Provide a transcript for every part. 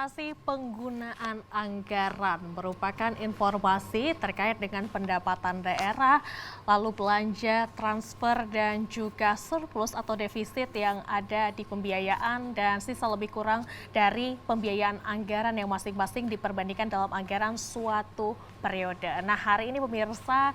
Realisasi penggunaan anggaran merupakan informasi terkait dengan pendapatan daerah, lalu belanja, transfer, dan juga surplus atau defisit yang ada di pembiayaan dan sisa lebih kurang dari pembiayaan anggaran yang masing-masing diperbandingkan dalam anggaran suatu periode. Nah, hari ini pemirsa,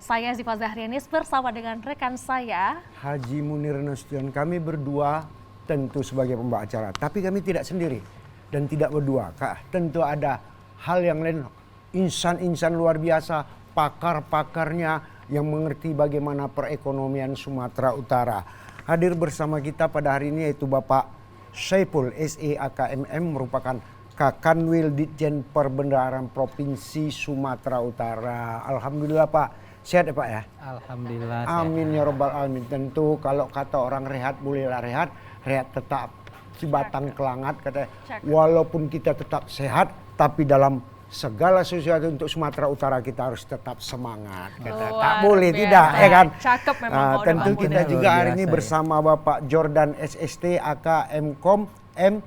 saya Ziva Zahrianis bersama dengan rekan saya Haji Munir Nasution. Kami berdua tentu sebagai pembawa acara, tapi kami tidak sendiri dan tidak berdua. Tentu ada hal yang lain, insan-insan luar biasa, pakar-pakarnya yang mengerti bagaimana perekonomian Sumatera Utara. Hadir bersama kita pada hari ini yaitu Bapak Saiful SEAKMM, merupakan Kakanwil Ditjen Perbendaharaan Provinsi Sumatera Utara. Alhamdulillah Pak, sehat ya Pak ya? Alhamdulillah. Amin ya robbal alamin. Tentu kalau kata orang rehat bolehlah rehat, rehat tetap si batang kelangat katanya. Walaupun kita tetap sehat, tapi dalam segala sesuatu untuk Sumatera Utara kita harus tetap semangat. Tak boleh tidak, ya kan? Cakep memang. Tentu kita juga hari ini bersama Bapak Jordan SST AK Mkom M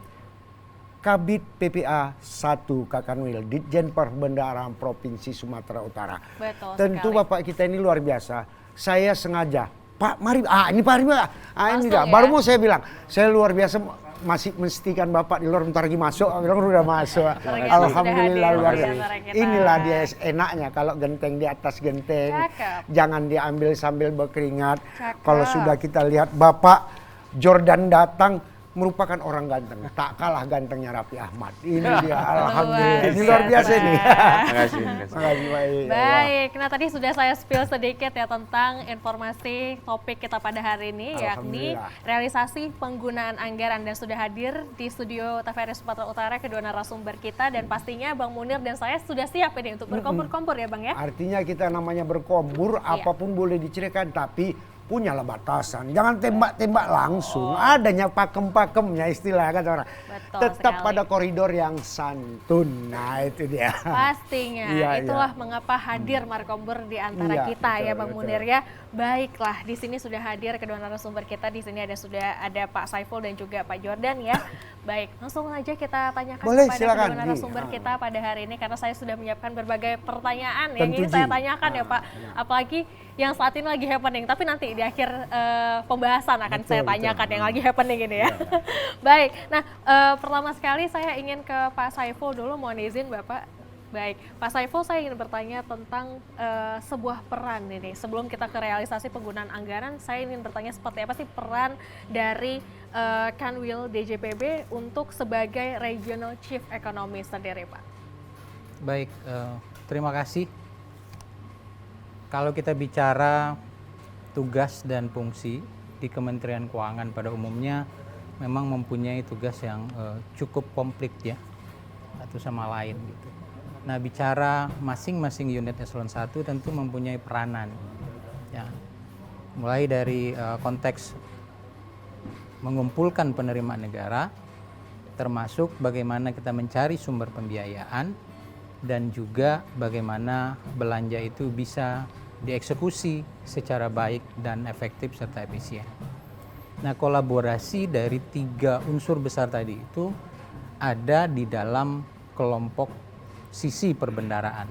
Kabid PPA 1 Kakanwil Ditjen Perbendaharaan Provinsi Sumatera Utara. Betul Tentu sekali. Bapak kita ini luar biasa. Saya sengaja, Pak mari, ini Pak Mari, ini Langsung dah. ya? Baru mau saya bilang, saya luar biasa masih mestikan Bapak di luar, bentar lagi masuk, bilang udah masuk. Alhamdulillah luar biasa. Inilah dia enaknya kalau genteng di atas genteng. Cakep. Jangan diambil sambil berkeringat. Cakep. Kalau sudah kita lihat Bapak Jordan datang, merupakan orang ganteng, tak kalah gantengnya Raffi Ahmad. Ini dia, alhamdulillah. Ini luar biasa nih. Makasih. Makasih, baik. Baik, nah tadi sudah saya spill sedikit ya tentang informasi topik kita pada hari ini, yakni realisasi penggunaan anggaran, dan sudah hadir di studio TVRI Sumatera Utara kedua narasumber kita, dan pastinya Bang Munir dan saya sudah siap ini untuk berkompor-kompor ya Bang ya. Artinya kita namanya berkompor, apapun boleh diceritakan, tapi punyalah batasan. Jangan tembak-tembak langsung. Adanya pakem-pakemnya istilah kata orang. Betul Tetap sekali. pada koridor yang santun. Nah itu dia. Pastinya, Iya, itulah iya. mengapa hadir markompor di antara Iya, kita betul, ya Bang betul. Munir ya. Baiklah, di sini sudah hadir kedua narasumber kita. Di sini sudah ada Pak Saiful dan juga Pak Jordan ya. Baik, langsung aja kita tanyakan Boleh, kepada silakan. kedua narasumber kita pada hari ini, karena saya sudah menyiapkan berbagai pertanyaan yang Tentu, ingin saya Ji. tanyakan ya Pak. Apalagi yang saat ini lagi happening, tapi nanti di akhir pembahasan akan Betul, saya betul. tanyakan yang lagi happening ini ya. Baik, nah pertama sekali saya ingin ke Pak Saiful dulu, mohon izin Bapak. Baik, Pak Saiful, saya ingin bertanya tentang sebuah peran ini. Sebelum kita ke realisasi penggunaan anggaran, saya ingin bertanya seperti apa sih peran dari Kanwil DJPB untuk sebagai Regional Chief Economist sendiri, Pak? Baik, terima kasih. Kalau kita bicara tugas dan fungsi di Kementerian Keuangan pada umumnya memang mempunyai tugas yang cukup komplit ya, satu sama lain gitu. Nah, bicara masing-masing unit eselon 1 tentu mempunyai peranan ya. Mulai dari konteks mengumpulkan penerimaan negara, termasuk bagaimana kita mencari sumber pembiayaan, dan juga bagaimana belanja itu bisa dieksekusi secara baik dan efektif serta efisien. Nah, kolaborasi dari 3 unsur besar tadi itu ada di dalam kelompok sisi perbendaharaan.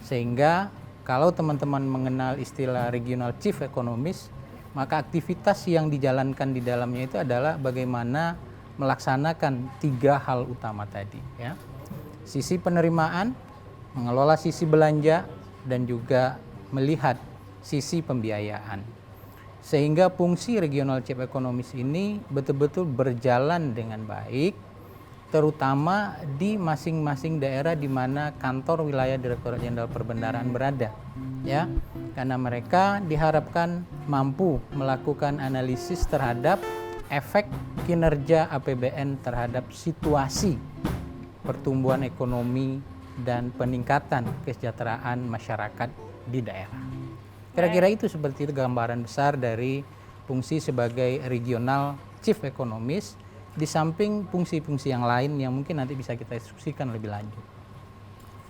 Sehingga kalau teman-teman mengenal istilah Regional Chief Economist, maka aktivitas yang dijalankan di dalamnya itu adalah bagaimana melaksanakan 3 hal utama tadi ya. Sisi penerimaan, mengelola sisi belanja, dan juga melihat sisi pembiayaan. Sehingga fungsi Regional Chief Economist ini betul-betul berjalan dengan baik, terutama di masing-masing daerah di mana kantor wilayah Direktorat Jenderal Perbendaharaan berada ya. Karena mereka diharapkan mampu melakukan analisis terhadap efek kinerja APBN terhadap situasi pertumbuhan ekonomi dan peningkatan kesejahteraan masyarakat di daerah. Kira-kira itu seperti itu gambaran besar dari fungsi sebagai Regional Chief Economist, di samping fungsi-fungsi yang lain yang mungkin nanti bisa kita diskusikan lebih lanjut.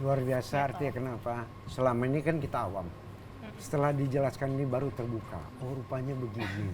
Luar biasa, artinya kenapa? Selama ini kan kita awam. Setelah dijelaskan ini baru terbuka. Oh rupanya begini.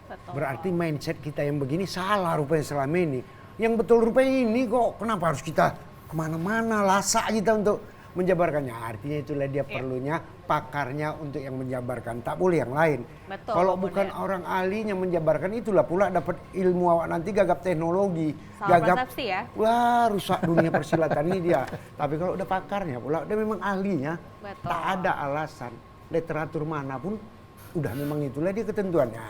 Betul. Berarti mindset kita yang begini salah rupanya selama ini. yang betul rupanya ini kok, kenapa harus kita kemana-mana, lasak kita untuk menjabarkannya. Artinya itulah dia perlunya pakarnya untuk yang menjabarkan, tak boleh yang lain. Betul, Kalau Bunda. bukan orang ahlinya menjabarkan, itulah pula dapat ilmu awak nanti gagap teknologi, Salah gagap persepsi ya. wah rusak dunia persilatan ini dia. Tapi kalau udah pakarnya pula, udah memang ahlinya, Betul. tak ada alasan literatur manapun, udah memang itulah dia ketentuannya.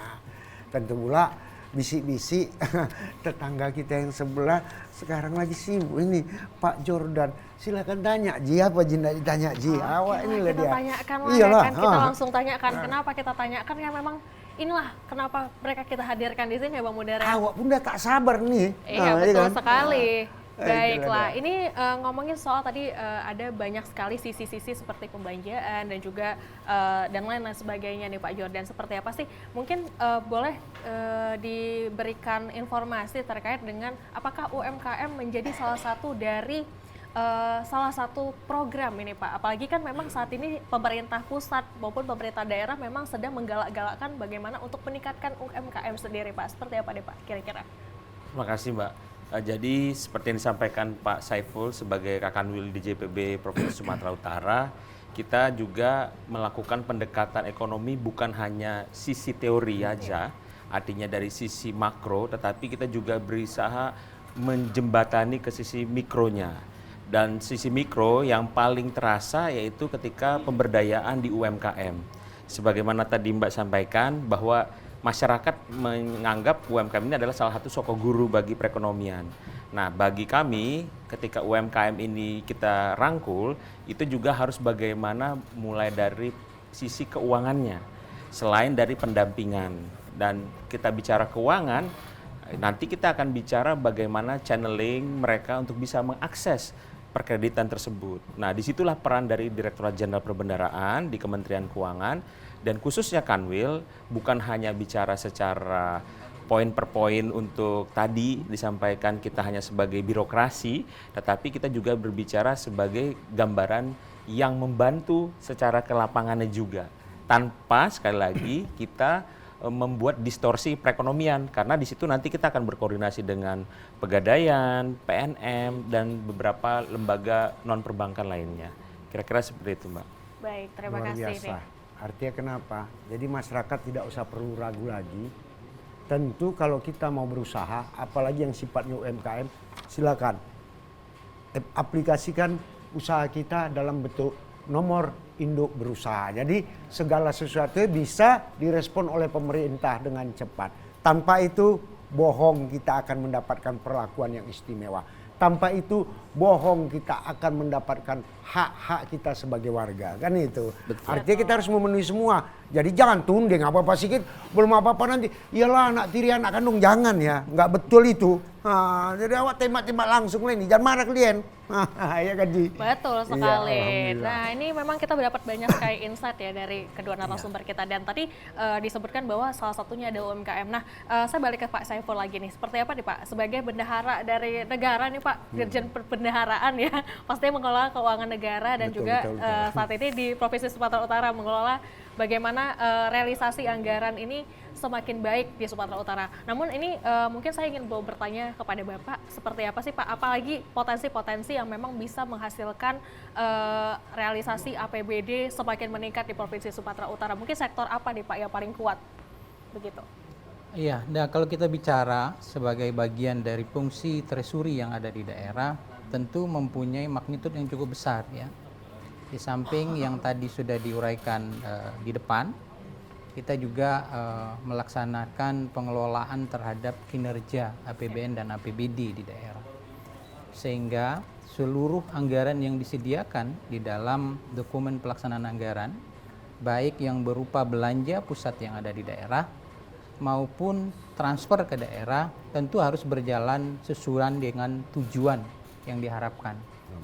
Tentu pula bisik-bisik tetangga kita yang sebelah sekarang lagi sibuk ini Pak Jordan, silakan tanya Ji, apa Ji nggak ditanya Ji? Awak inilah kita dia. tanyakan lah Iyalah, ya kan, kita langsung tanyakan kenapa kita tanyakan ya, memang inilah kenapa mereka kita hadirkan di sini ya Bang Mudara. Awak pun udah tak sabar nih. Iya Nah, betul kan? sekali. itulah Baiklah, dia. ini ngomongin soal tadi ada banyak sekali sisi-sisi seperti pembelanjaan dan juga dan lain-lain sebagainya nih Pak Jordan. Seperti apa sih? Mungkin boleh diberikan informasi terkait dengan apakah UMKM menjadi salah satu dari salah satu program ini Pak. Apalagi kan memang saat ini pemerintah pusat maupun pemerintah daerah memang sedang menggalak-galakkan bagaimana untuk meningkatkan UMKM sendiri Pak. Seperti apa deh Pak kira-kira? Terima kasih Mbak. Jadi seperti yang disampaikan Pak Saiful sebagai Kakanwil di JPB Provinsi Sumatera Utara, kita juga melakukan pendekatan ekonomi bukan hanya sisi teori aja, artinya dari sisi makro, tetapi kita juga berusaha menjembatani ke sisi mikronya. Dan sisi mikro yang paling terasa yaitu ketika pemberdayaan di UMKM. Sebagaimana tadi Mbak sampaikan bahwa masyarakat menganggap UMKM ini adalah salah satu soko guru bagi perekonomian. Nah, bagi kami ketika UMKM ini kita rangkul, itu juga harus bagaimana mulai dari sisi keuangannya, selain dari pendampingan. Dan kita bicara keuangan, nanti kita akan bicara bagaimana channeling mereka untuk bisa mengakses perkreditan tersebut. Nah, disitulah peran dari Direktorat Jenderal Perbendaharaan di Kementerian Keuangan, dan khususnya Kanwil bukan hanya bicara secara poin per poin untuk tadi disampaikan kita hanya sebagai birokrasi, tetapi kita juga berbicara sebagai gambaran yang membantu secara ke lapangannya juga. Tanpa sekali lagi kita membuat distorsi perekonomian, karena di situ nanti kita akan berkoordinasi dengan Pegadaian, PNM, dan beberapa lembaga non perbankan lainnya. Kira-kira seperti itu, Mbak. Baik, terima Luar kasih biasa. nih. Artinya kenapa? Jadi masyarakat tidak usah perlu ragu lagi. Tentu kalau kita mau berusaha, apalagi yang sifatnya UMKM, silakan aplikasikan usaha kita dalam bentuk nomor induk berusaha. Jadi segala sesuatu bisa direspon oleh pemerintah dengan cepat. Tanpa itu bohong kita akan mendapatkan perlakuan yang istimewa. Tanpa itu bohong kita akan mendapatkan hak-hak kita sebagai warga, kan itu. Betul. Artinya kita harus memenuhi semua. Jadi jangan tunding apa-apa sedikit, belum apa-apa nanti. Iyalah anak tiri anak kandung, jangan ya. Nggak betul itu. Jadi awak tembak-tembak langsung lah ini, jangan marah kalian. Ya kan Ji? Betul Iya, sekali. alhamdulillah. Nah ini memang kita dapat banyak sekali insight ya dari kedua narasumber kita. Dan tadi disebutkan bahwa salah satunya ada UMKM. Nah saya balik ke Pak Saiful lagi nih. Seperti apa nih Pak? Sebagai bendahara dari negara nih Pak, Dirjen Perbendaharaan ya. Pastinya mengelola keuangan negara dan Betul, juga betul. saat ini di Provinsi Sumatera Utara mengelola bagaimana realisasi anggaran ini semakin baik di Sumatera Utara. Namun ini mungkin saya ingin bertanya kepada Bapak, seperti apa sih Pak? Apalagi potensi-potensi yang memang bisa menghasilkan realisasi APBD semakin meningkat di Provinsi Sumatera Utara. Mungkin sektor apa nih Pak yang paling kuat? Begitu. Iya, nah kalau kita bicara sebagai bagian dari fungsi treasury yang ada di daerah, tentu mempunyai magnitud yang cukup besar ya. Di samping yang tadi sudah diuraikan di depan, kita juga melaksanakan pengelolaan terhadap kinerja APBN dan APBD di daerah. Sehingga seluruh anggaran yang disediakan di dalam dokumen pelaksanaan anggaran, baik yang berupa belanja pusat yang ada di daerah, maupun transfer ke daerah, tentu harus berjalan sesuai dengan tujuan yang diharapkan.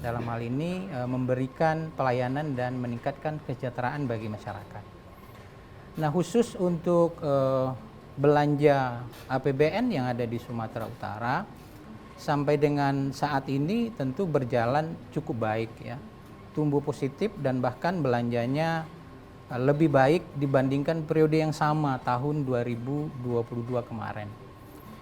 Dalam hal ini memberikan pelayanan dan meningkatkan kesejahteraan bagi masyarakat. Nah khusus untuk belanja APBN yang ada di Sumatera Utara, sampai dengan saat ini tentu berjalan cukup baik ya. Tumbuh positif dan bahkan belanjanya lebih baik dibandingkan periode yang sama tahun 2022 kemarin.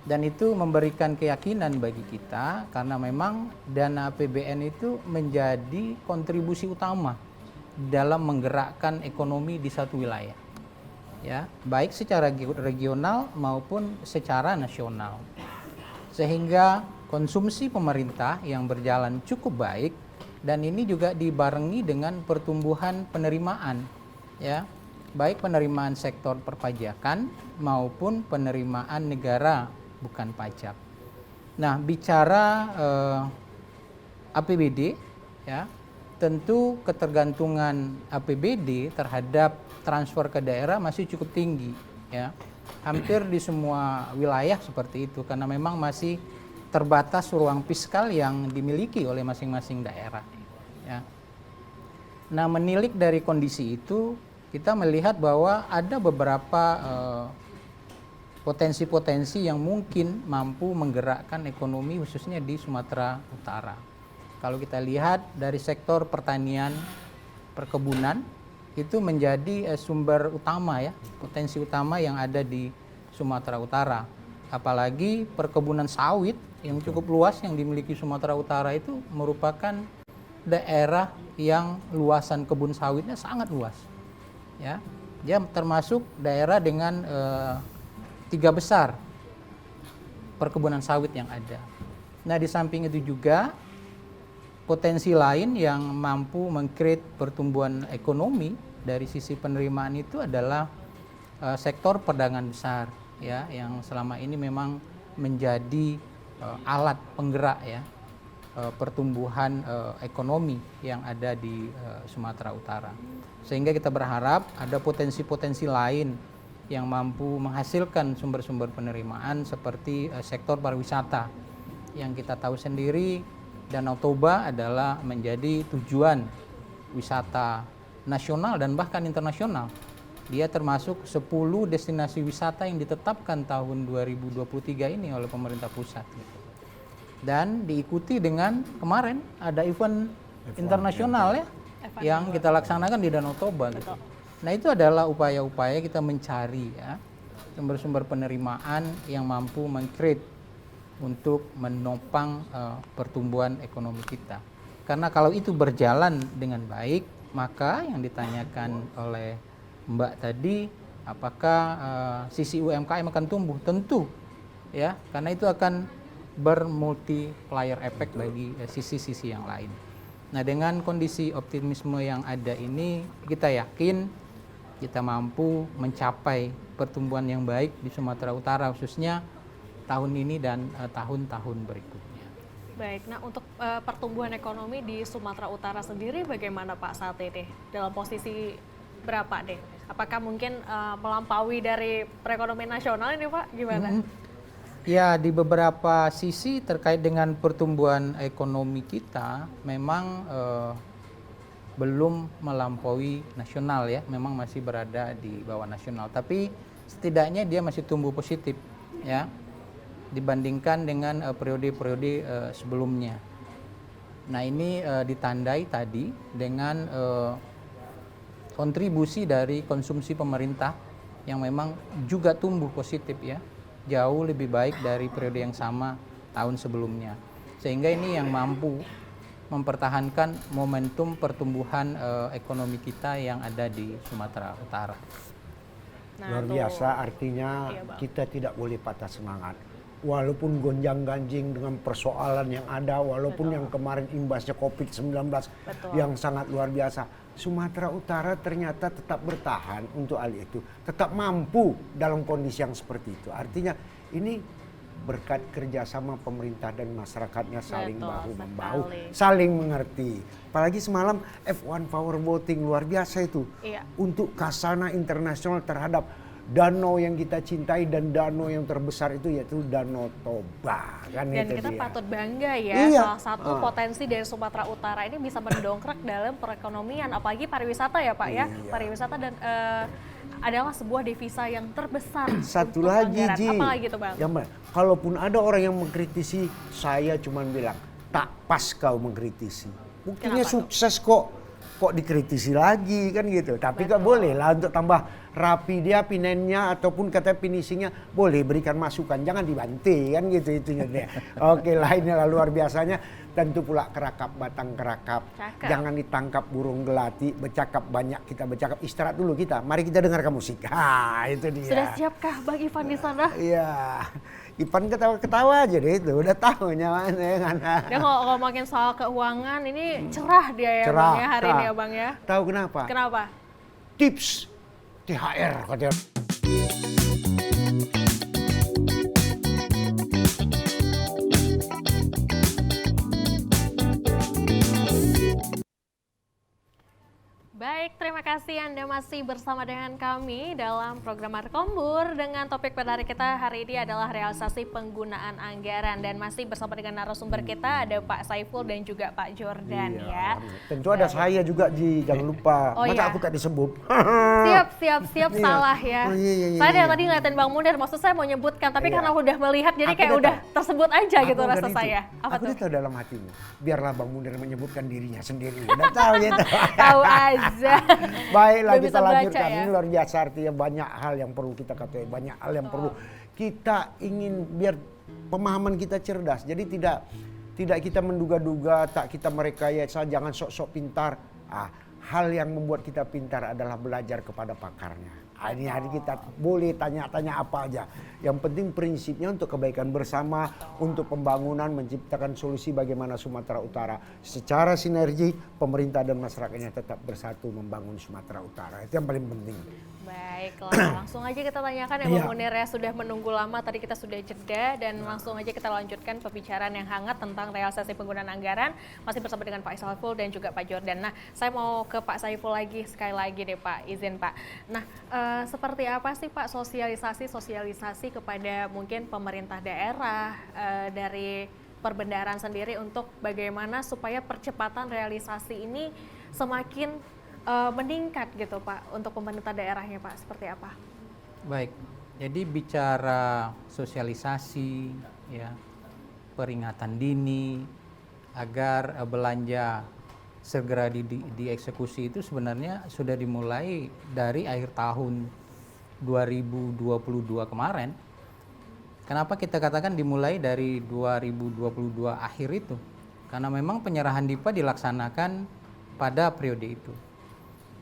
Dan itu memberikan keyakinan bagi kita karena memang dana APBN itu menjadi kontribusi utama dalam menggerakkan ekonomi di satu wilayah. Ya, baik secara regional maupun secara nasional. Sehingga konsumsi pemerintah yang berjalan cukup baik dan ini juga dibarengi dengan pertumbuhan penerimaan, ya. Baik penerimaan sektor perpajakan maupun penerimaan negara bukan pajak. Nah, bicara APBD, ya, tentu ketergantungan APBD terhadap transfer ke daerah masih cukup tinggi, ya. Hampir di semua wilayah seperti itu karena memang masih terbatas ruang fiskal yang dimiliki oleh masing-masing daerah, ya. Nah, menilik dari kondisi itu kita melihat bahwa ada beberapa potensi-potensi yang mungkin mampu menggerakkan ekonomi khususnya di Sumatera Utara. Kalau kita lihat dari sektor pertanian, perkebunan itu menjadi sumber utama, ya, potensi utama yang ada di Sumatera Utara. Apalagi perkebunan sawit yang cukup luas yang dimiliki Sumatera Utara itu merupakan daerah yang luasan kebun sawitnya sangat luas, ya. Dia termasuk daerah dengan 3 besar perkebunan sawit yang ada. Nah, di samping itu juga potensi lain yang mampu meng-create pertumbuhan ekonomi dari sisi penerimaan itu adalah sektor perdagangan besar, ya, yang selama ini memang menjadi alat penggerak, ya, pertumbuhan ekonomi yang ada di Sumatera Utara. Sehingga kita berharap ada potensi-potensi lain yang mampu menghasilkan sumber-sumber penerimaan seperti sektor pariwisata. Yang kita tahu sendiri Danau Toba adalah menjadi tujuan wisata nasional dan bahkan internasional. Dia termasuk 10 destinasi wisata yang ditetapkan tahun 2023 ini oleh pemerintah pusat. Dan diikuti dengan kemarin ada event internasional, ya, yang kita laksanakan di Danau Toba. Gitu. Nah, itu adalah upaya-upaya kita mencari, ya, sumber-sumber penerimaan yang mampu meng-create untuk menopang pertumbuhan ekonomi kita. Karena kalau itu berjalan dengan baik, maka yang ditanyakan oleh Mbak tadi, apakah sisi UMKM akan tumbuh? Tentu, ya, karena itu akan bermultiplier effect bagi sisi-sisi yang lain. Nah, dengan kondisi optimisme yang ada ini, kita yakin kita mampu mencapai pertumbuhan yang baik di Sumatera Utara khususnya tahun ini dan tahun-tahun berikutnya. Baik, nah untuk pertumbuhan ekonomi di Sumatera Utara sendiri bagaimana Pak saat ini? Dalam posisi berapa deh? Apakah mungkin melampaui dari perekonomian nasional ini Pak? Gimana? Ya, di beberapa sisi terkait dengan pertumbuhan ekonomi kita memang belum melampaui nasional, ya, memang masih berada di bawah nasional. Tapi setidaknya dia masih tumbuh positif, ya, dibandingkan dengan periode-periode sebelumnya. Nah, ini ditandai tadi dengan kontribusi dari konsumsi pemerintah yang memang juga tumbuh positif, ya, jauh lebih baik dari periode yang sama tahun sebelumnya. Sehingga ini yang mampu mempertahankan momentum pertumbuhan ekonomi kita yang ada di Sumatera Utara. Nah, luar biasa, artinya kita tidak boleh patah semangat. Walaupun gonjang-ganjing dengan persoalan yang ada, walaupun yang kemarin imbasnya COVID-19 yang sangat luar biasa, Sumatera Utara ternyata tetap bertahan untuk hal itu, tetap mampu dalam kondisi yang seperti itu. Artinya ini berkat kerjasama pemerintah dan masyarakatnya saling bahu-membahu, saling mengerti. Apalagi semalam F1 Power Voting luar biasa itu, untuk kasana internasional terhadap danau yang kita cintai dan danau yang terbesar itu yaitu Danau Toba. Kan dan itu kita dia. patut bangga, ya, salah satu potensi dari Sumatera Utara ini bisa mendongkrak dalam perekonomian, apalagi pariwisata, ya Pak, ya. Pariwisata dan adalah sebuah devisa yang terbesar. Satu lagi, Ji. Apalagi itu, Bang? Kalaupun ada orang yang mengkritisi, saya cuma bilang, tak pas kau mengkritisi. Buktinya sukses kok. kok dikritisi lagi kan gitu. Tapi kan boleh lah untuk tambah rapi dia pinennya ataupun kata finishingnya, boleh berikan masukan, jangan dibanting kan gitu itunya dia. Oke lah, inilah luar biasanya. Tentu pula kerakap batang kerakap, Cakep. jangan ditangkap burung gelati. Bercakap banyak, kita bercakap, istirahat dulu kita. Mari kita dengarkan musik. Itu dia. Sudah siapkah Bang Ivan di sana? Iya. Ipan ketawa-ketawa aja deh itu, udah tahu nyamannya kan. Dia kalau ngomongin soal keuangan ini cerah dia ya Cerah. Bang ya hari ini ya Bang ya. Tahu kenapa? Kenapa? Tips THR katanya. Baik, terima kasih Anda masih bersama dengan kami dalam program Markombur dengan topik menarik kita hari ini adalah realisasi penggunaan anggaran dan masih bersama dengan narasumber kita ada Pak Saiful dan juga Pak Jordan ya. Tentu ada saya juga Ji, jangan lupa. Oh, Masa iya. aku tak disebut? Siap Iya. salah ya. Oh, iya. Saya dari tadi ngeliatin Bang Munir, maksud saya mau nyebutkan tapi Iya. karena udah melihat jadi Aku kayak udah udah tersebut aja Aku gitu bukan rasa itu. saya. Apa Aku tuh? udah tahu dalam hatimu. Biarlah Bang Munir menyebutkan dirinya sendiri. Udah tahu gitu. Tahu aja. Baiklah, Belum kita bisa baca lanjutkan. ya. Ini luar biasa, artinya banyak hal yang perlu kita ketahui, banyak hal yang perlu kita ingin biar pemahaman kita cerdas. Jadi tidak kita menduga-duga, tak kita merekayasa, jangan sok-sok pintar. Hal yang membuat kita pintar adalah belajar kepada pakarnya. Ini hari kita boleh tanya-tanya apa aja. Yang penting prinsipnya untuk kebaikan bersama, untuk pembangunan, menciptakan solusi bagaimana Sumatera Utara secara sinergi pemerintah dan masyarakatnya tetap bersatu membangun Sumatera Utara. Itu yang paling penting. Baiklah, langsung aja kita tanyakan ya Iya. Bang Munir ya, sudah menunggu lama tadi kita sudah jeda dan langsung aja kita lanjutkan pembicaraan yang hangat tentang realisasi penggunaan anggaran masih bersama dengan Pak Saiful dan juga Pak Jordan. Nah, saya mau ke Pak Saiful lagi sekali lagi deh Pak, izin Pak. Nah, seperti apa sih Pak sosialisasi kepada mungkin pemerintah daerah dari perbendaharaan sendiri untuk bagaimana supaya percepatan realisasi ini semakin meningkat gitu Pak untuk pemerintah daerahnya Pak, seperti apa? Baik, jadi bicara sosialisasi, ya, peringatan dini agar belanja segera dieksekusi itu sebenarnya sudah dimulai dari akhir tahun 2022 kemarin. Kenapa kita katakan dimulai dari 2022 akhir itu? Karena memang penyerahan DIPA dilaksanakan pada periode itu.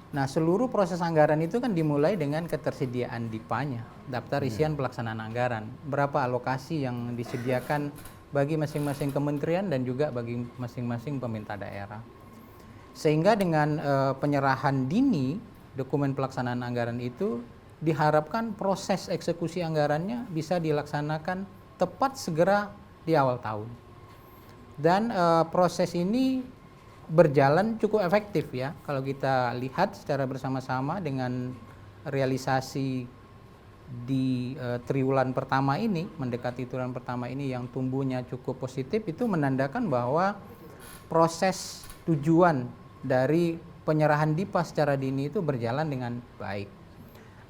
Nah, seluruh proses anggaran itu kan dimulai dengan ketersediaan DIPA-nya, daftar isian pelaksanaan anggaran. Berapa alokasi yang disediakan bagi masing-masing kementerian dan juga bagi masing-masing pemerintah daerah. Sehingga dengan penyerahan dini dokumen pelaksanaan anggaran itu diharapkan proses eksekusi anggarannya bisa dilaksanakan tepat segera di awal tahun. Dan proses ini berjalan cukup efektif ya kalau kita lihat secara bersama-sama dengan realisasi di triwulan pertama ini, mendekati triwulan pertama ini yang tumbuhnya cukup positif, itu menandakan bahwa proses tujuan dari penyerahan DIPA secara dini itu berjalan dengan baik.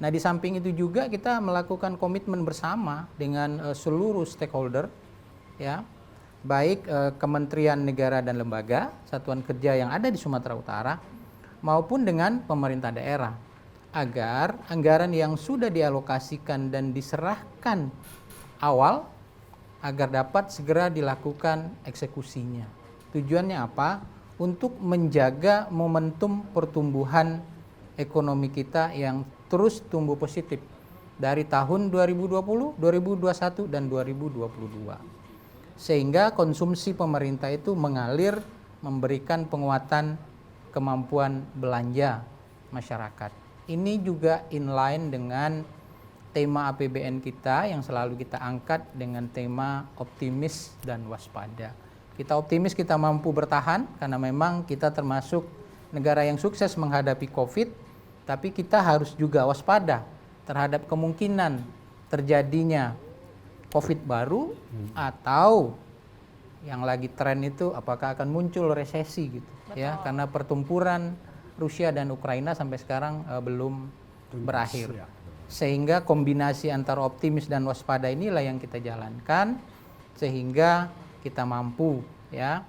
Nah, di samping itu juga kita melakukan komitmen bersama dengan seluruh stakeholder ya, baik kementerian negara dan lembaga, satuan kerja yang ada di Sumatera Utara, maupun dengan pemerintah daerah, agar anggaran yang sudah dialokasikan dan diserahkan awal, agar dapat segera dilakukan eksekusinya. Tujuannya apa? Untuk menjaga momentum pertumbuhan ekonomi kita yang terus tumbuh positif dari tahun 2020, 2021, dan 2022. Sehingga konsumsi pemerintah itu mengalir, memberikan penguatan kemampuan belanja masyarakat. Ini juga inline dengan tema APBN kita yang selalu kita angkat dengan tema optimis dan waspada. Kita optimis kita mampu bertahan karena memang kita termasuk negara yang sukses menghadapi COVID, tapi kita harus juga waspada terhadap kemungkinan terjadinya COVID baru atau yang lagi tren itu apakah akan muncul resesi gitu. Betul. Ya, karena pertempuran Rusia dan Ukraina sampai sekarang belum berakhir. Sehingga kombinasi antara optimis dan waspada inilah yang kita jalankan sehingga kita mampu ya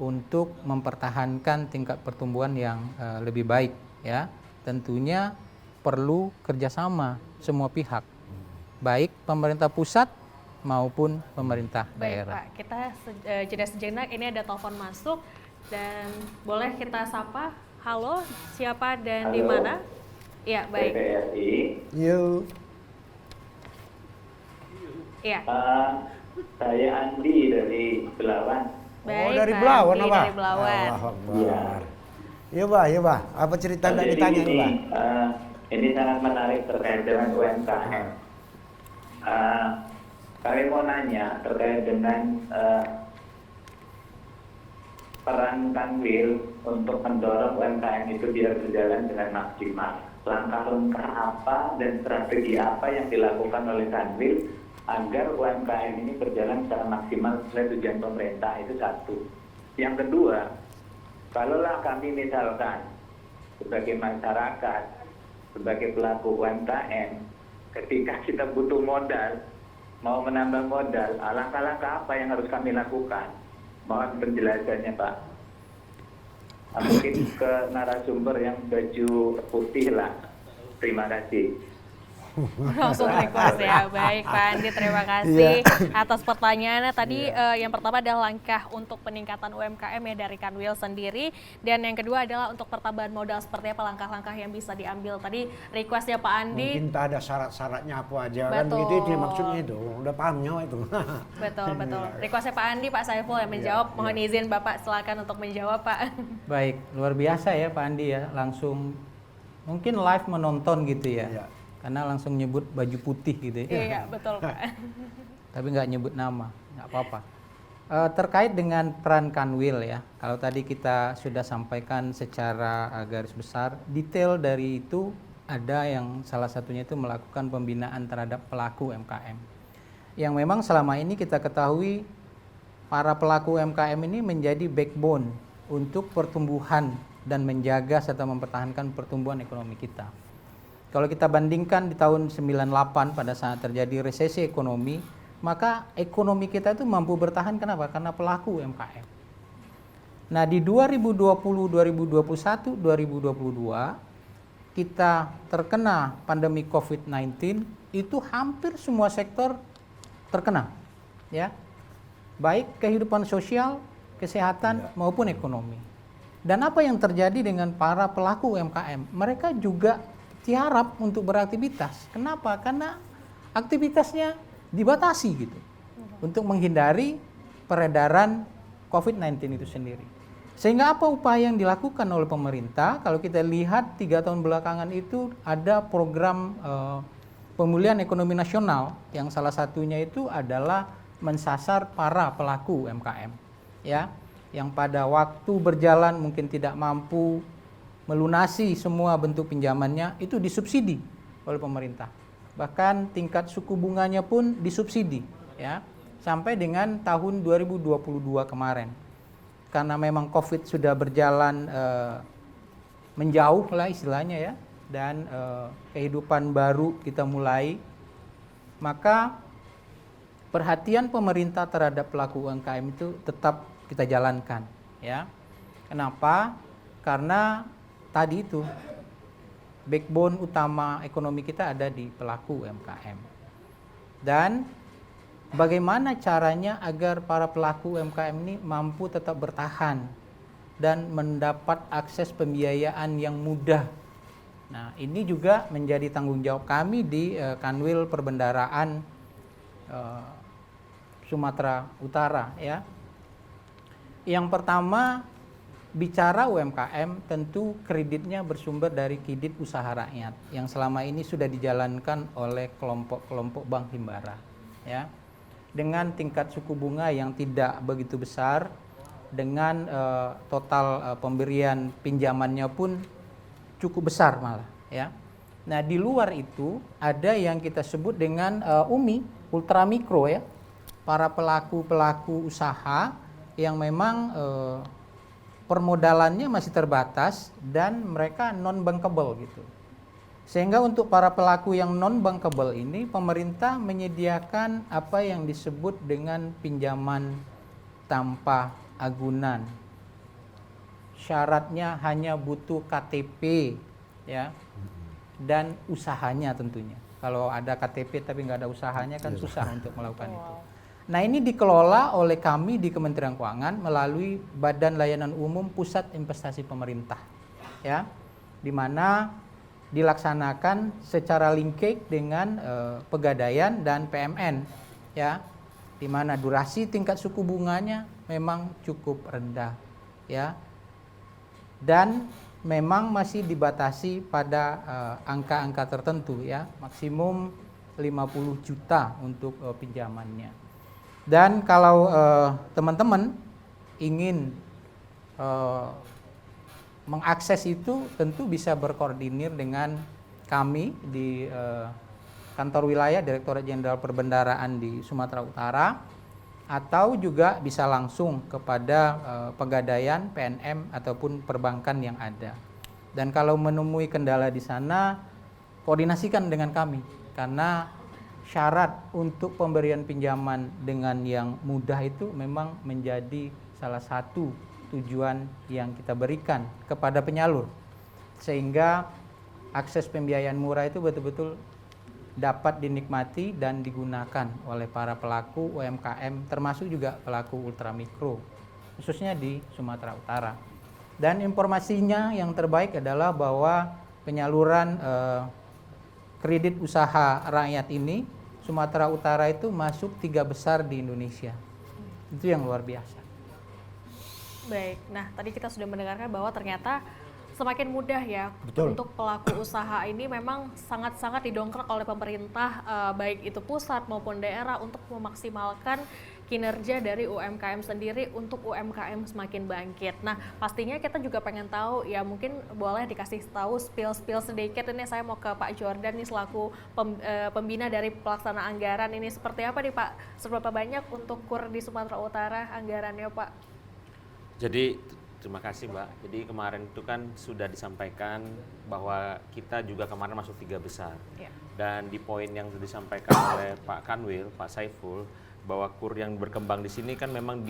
untuk mempertahankan tingkat pertumbuhan yang lebih baik, ya. Tentunya perlu kerjasama semua pihak, baik pemerintah pusat maupun pemerintah Baik daerah. Pak, kita jeda sejenak, ini ada telepon masuk dan boleh kita sapa. Halo, siapa dan di mana? Iya, baik. PPRI. Yuk. Iya. Saya Andi dari Belawan. Baik, dari Pak Belawan Andi apa? dari Belawan. Allah Akbar. Iya. Iya, Bah. Apa cerita yang Jadi ditanya nih, ini, Bah? ini sangat menarik terkait dengan UMKM. Kami mau nanya terkait dengan peran Kanwil untuk mendorong UMKM itu biar berjalan dengan maksimal. Langkah-langkah apa dan strategi apa yang dilakukan oleh Kanwil agar UMKM ini berjalan secara maksimal sesuai tujuan pemerintah, itu satu. Yang kedua, kalaulah kami misalkan sebagai masyarakat, sebagai pelaku UMKM, ketika kita butuh modal, mau menambah modal, langkah-langkah apa yang harus kami lakukan? Mohon penjelasannya, Pak. Mungkin ke narasumber yang baju putih lah. Terima kasih. Langsung request ya. Baik Pak Andi, terima kasih atas pertanyaannya. Tadi yang pertama adalah langkah untuk peningkatan UMKM ya dari Kanwil sendiri. Dan yang kedua adalah untuk pertambahan modal, seperti apa langkah-langkah yang bisa diambil. Tadi requestnya Pak Andi. Mungkin tak ada syarat-syaratnya apa aja kan Betul. begitu itu maksudnya itu. Udah paham nyawa itu. Betul. Requestnya Pak Andi, Pak Saiful yang menjawab. Mohon izin Bapak, silakan untuk menjawab Pak. Baik, luar biasa ya Pak Andi ya, langsung mungkin live menonton gitu ya. Iya. Karena langsung nyebut baju putih gitu ya. Iya, betul Pak. Tapi nggak nyebut nama, nggak apa-apa. Terkait dengan peran Kanwil ya, kalau tadi kita sudah sampaikan secara garis besar, detail dari itu ada yang salah satunya itu melakukan pembinaan terhadap pelaku UMKM. Yang memang selama ini kita ketahui para pelaku UMKM ini menjadi backbone untuk pertumbuhan dan menjaga serta mempertahankan pertumbuhan ekonomi kita. Kalau kita bandingkan di tahun 98 pada saat terjadi resesi ekonomi, maka ekonomi kita itu mampu bertahan. Kenapa? Karena pelaku UMKM. Nah di 2020, 2021, 2022 kita terkena pandemi COVID-19, itu hampir semua sektor terkena, ya, baik kehidupan sosial, kesehatan maupun ekonomi. Dan apa yang terjadi dengan para pelaku UMKM? Mereka juga tiarap untuk beraktivitas. Kenapa? Karena aktivitasnya dibatasi gitu, untuk menghindari peredaran COVID-19 itu sendiri. Sehingga apa upaya yang dilakukan oleh pemerintah? Kalau kita lihat 3 tahun belakangan itu ada program pemulihan ekonomi nasional, yang salah satunya itu adalah mensasar para pelaku UMKM, ya, yang pada waktu berjalan mungkin tidak mampu melunasi semua bentuk pinjamannya, itu disubsidi oleh pemerintah. Bahkan tingkat suku bunganya pun disubsidi, ya, sampai dengan tahun 2022 kemarin. Karena memang COVID sudah berjalan menjauh lah istilahnya ya, dan kehidupan baru kita mulai, maka perhatian pemerintah terhadap pelaku UMKM itu tetap kita jalankan, ya. Kenapa? Karena tadi itu backbone utama ekonomi kita ada di pelaku UMKM. Dan bagaimana caranya agar para pelaku UMKM ini mampu tetap bertahan dan mendapat akses pembiayaan yang mudah. Nah, ini juga menjadi tanggung jawab kami di Kanwil Perbendaharaan Sumatera Utara, ya. Yang pertama, bicara UMKM, tentu kreditnya bersumber dari kredit usaha rakyat yang selama ini sudah dijalankan oleh kelompok-kelompok bank himbara, ya, dengan tingkat suku bunga yang tidak begitu besar, dengan total pemberian pinjamannya pun cukup besar malah, ya. Nah di luar itu ada yang kita sebut dengan UMI, ultramikro, ya, para pelaku usaha yang memang permodalannya masih terbatas dan mereka non bankable gitu. Sehingga untuk para pelaku yang non bankable ini, pemerintah menyediakan apa yang disebut dengan pinjaman tanpa agunan syaratnya hanya butuh KTP ya dan usahanya tentunya. Kalau ada KTP tapi nggak ada usahanya kan susah untuk melakukan itu. Nah ini dikelola oleh kami di Kementerian Keuangan melalui Badan Layanan Umum Pusat Investasi Pemerintah, ya, di mana dilaksanakan secara linkage dengan Pegadaian dan PMN, ya, di mana durasi tingkat suku bunganya memang cukup rendah, ya, dan memang masih dibatasi pada angka-angka tertentu, ya, maksimum 50 juta untuk pinjamannya. Dan kalau teman-teman ingin mengakses itu, tentu bisa berkoordinir dengan kami di kantor wilayah Direktorat Jenderal Perbendaraan di Sumatera Utara, atau juga bisa langsung kepada Pegadaian, PNM ataupun perbankan yang ada. Dan kalau menemui kendala di sana, koordinasikan dengan kami, karena syarat untuk pemberian pinjaman dengan yang mudah itu memang menjadi salah satu tujuan yang kita berikan kepada penyalur, sehingga akses pembiayaan murah itu betul-betul dapat dinikmati dan digunakan oleh para pelaku UMKM, termasuk juga pelaku ultramikro, khususnya di Sumatera Utara. Dan informasinya yang terbaik adalah bahwa penyaluran kredit usaha rakyat ini, Sumatera Utara itu masuk 3 besar di Indonesia. Itu yang luar biasa. Baik, nah tadi kita sudah mendengarkan bahwa ternyata semakin mudah ya. Betul. Untuk pelaku usaha ini memang sangat-sangat didongkrak oleh pemerintah, baik itu pusat maupun daerah, untuk memaksimalkan kinerja dari UMKM sendiri untuk UMKM semakin bangkit. Nah pastinya kita juga pengen tahu ya, mungkin boleh dikasih tahu spill sedikit. Ini saya mau ke Pak Jordan nih selaku pembina dari pelaksana anggaran ini, seperti apa nih Pak? Seberapa banyak untuk KUR di Sumatera Utara anggarannya Pak? Jadi terima kasih Mbak. Jadi kemarin itu kan sudah disampaikan bahwa kita juga kemarin masuk 3 besar. Ya. Dan di poin yang sudah disampaikan oleh Pak Kanwil, Pak Saiful, bahwa KUR yang berkembang di sini kan memang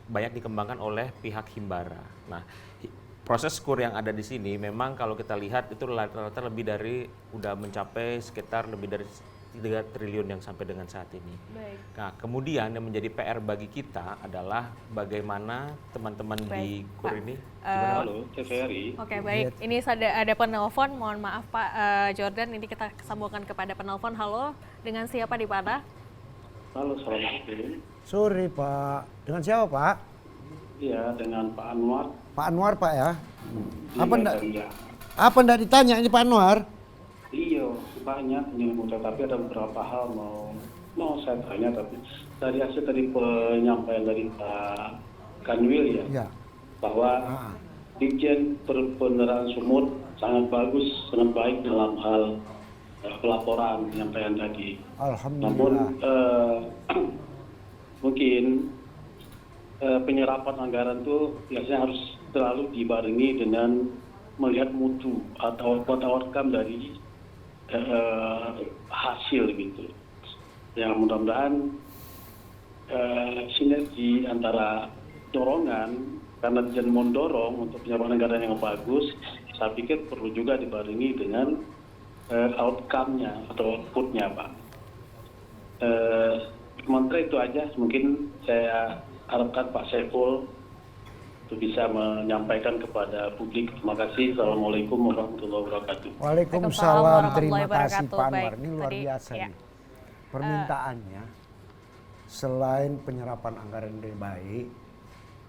banyak dikembangkan oleh pihak Himbara. Nah, proses KUR yang ada di sini memang kalau kita lihat itu rata-rata lebih dari, udah mencapai sekitar lebih dari 3 triliun yang sampai dengan saat ini. Baik. Nah, kemudian yang menjadi PR bagi kita adalah bagaimana teman-teman di KUR ini. Halo, TVRI. Oke, baik. Ini ada penelpon, mohon maaf Pak Jordan, ini kita sambungkan kepada penelpon. Halo, dengan siapa di mana? Halo, Assalamualaikum. Sore Pak, dengan siapa Pak? Iya, dengan Pak Anwar. Pak Anwar Pak ya? Iya. Apa ndak ditanya ini Pak Anwar? Iya, banyak ini, tapi ada beberapa hal mau saya tanya, tapi dari hasil tadi penyampaian dari Pak Kanwil ya, Ya. bahwa Ditjen Penerangan Sumut sangat bagus, sangat baik dalam hal pelaporan penyampaian tadi. Alhamdulillah. Namun mungkin penyerapan anggaran itu biasanya harus selalu dibarengi dengan melihat mutu atau outcome dari hasil gitu. Yang mudah-mudahan sinergi antara dorongan, karena Ditjen mendorong untuk penyerapan anggaran yang bagus, saya pikir perlu juga dibarengi dengan outcome-nya atau output-nya Pak. Sementara itu aja, mungkin saya harapkan Pak Saiful untuk bisa menyampaikan kepada publik. Terima kasih. Assalamualaikum warahmatullahi wabarakatuh. Waalaikumsalam, terima warahmatullahi kasih wabarakatuh. Pak Anwar. Baik, Ini luar tadi, biasa ya. nih. Permintaannya selain penyerapan anggaran yang baik,